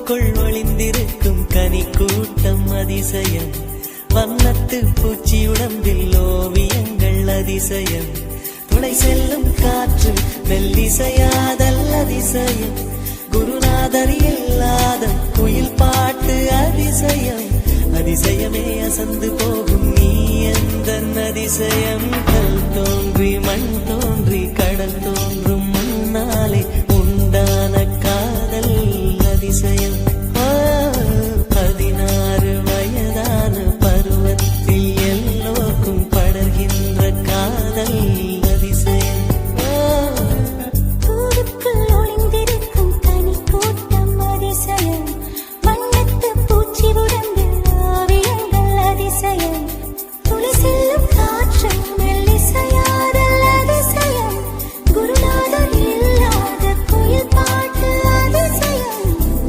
பூவுக்குள் ஒளிந்திருக்கும் கனி கூட்டம் அதிசயம். வண்ணத்து பூச்சி உடம்பில் ஓவியங்கள் அதிசயம். துளை செல்லும் காற்று மெல்லிசையாதல் அதிசயம். குருநாதர் இல்லாத குயில் பாட்டு அதிசயம். அதிசயமே அசந்து போகும் நீ எந்த அதிசயம். கல் தோன்றி மண் தோன்றி கடல் தோன்றும் முன்னாலே உண்டான காதல் அதிசயம். 16 வயதான பருவத்தில் எல்லோருக்கும் படர்கின்ற காதல் அதிசயம். பூவுக்குள் ஒளிந்திருக்கும் கனி கூட்டம் அதிசயம். வண்ணத்து பூச்சி உடம்பில் ஓவியங்கள் அதிசயம். துளி செல்லும் காற்று மெல்லிசையாதல் அதிசயம். குருநாதர் இல்லாத குயில் பாட்டு அதிசயம்.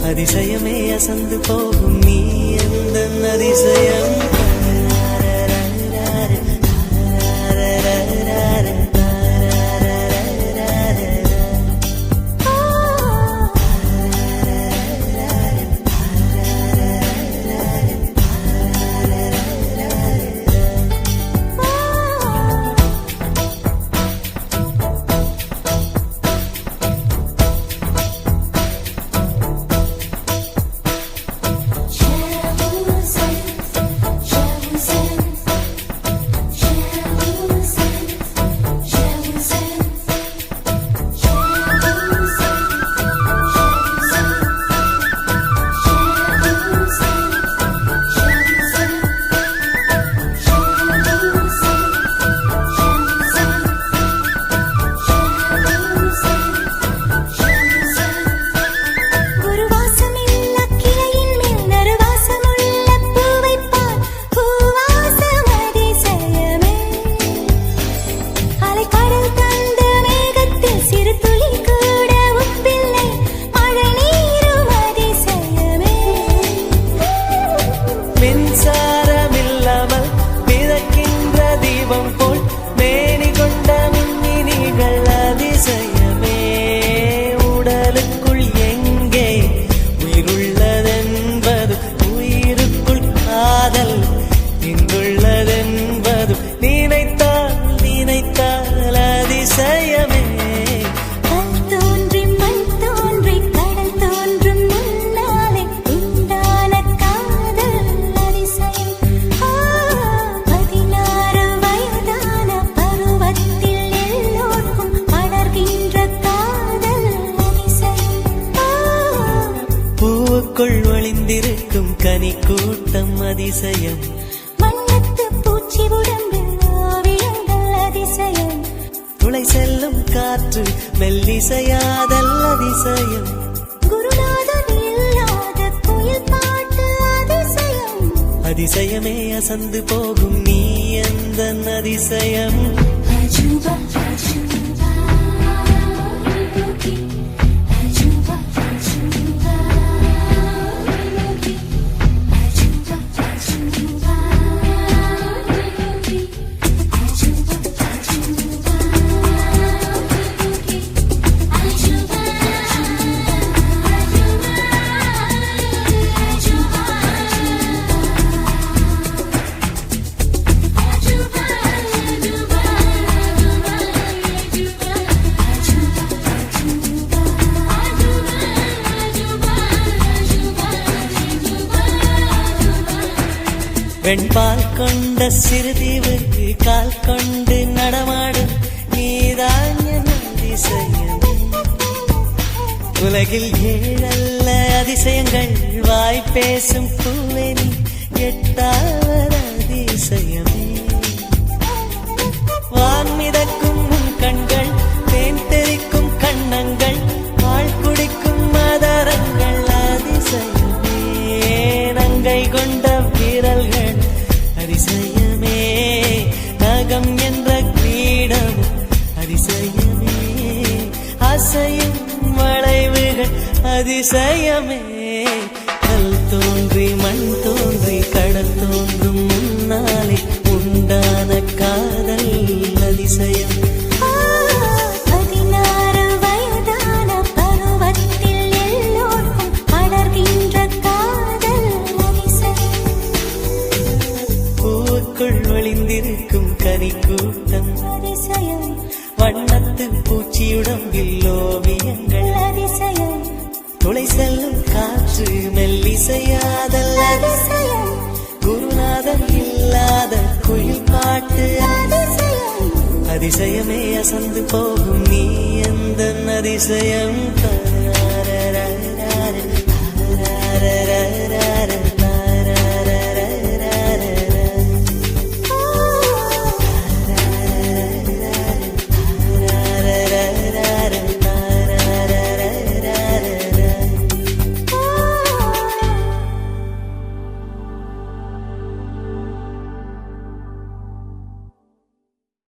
அதிசயமே அசந்து போகும் நீ எந்த அதிசயம். ஒளிந்திருக்கும் கனி கூட்டம் அதிசயம். வண்ணத்து பூச்சி உடம்பில் ஓவியங்கள் அதிசயம். துளை செல்லும் காற்று மெல்லிசையாதல் அதிசயம். குருநாதர் இல்லாத குயில் பாட்டு அதிசயம். அதிசயமே அசந்து போகும் நீ எந்த அதிசயம். அஜூபா வெண்பால் கொண்ட சிறுதீவுக்கு கால் கொண்டு நடமாடும் நீதான் என் அதிசயம். உலகில் 7 அதிசயங்கள் வாய் பேசும் பூவெனி 8வது அதிசயமே. வான் மிதக்கும் உன் கண்கள், தேன் தெறிக்கும் கண்ணங்கள், பால் குடிக்கும் மதரங்கள் அதிசயமே. நங்கை கொண்ட விரல்கள் அதிசயமே. நகம் என்ற கிரீடம் அதிசயமே. அசையும் வளைவுகள் அதிசயமே. கல் தோன்றி மண் தோன்றி கடல் தோன்றும் முன்னாலே உண்டான காதல் அதிசயம். 16 வயதான பருவத்தில் எல்லோருக்கும் படர்கின்ற கனி கூட்டம் அதிசயம் வண்ணத்து பூச்சியுடம்பில் ஓவியங்கள் அதிசயம் துளை செல்லும் காற்று மெல்லிசையாதல் அதிசயம் குருநாதன் இல்லாத குயில் பாட்டு அதிசயம் அதிசயமே அசந்து போகும் நீ எந்த அதிசயம்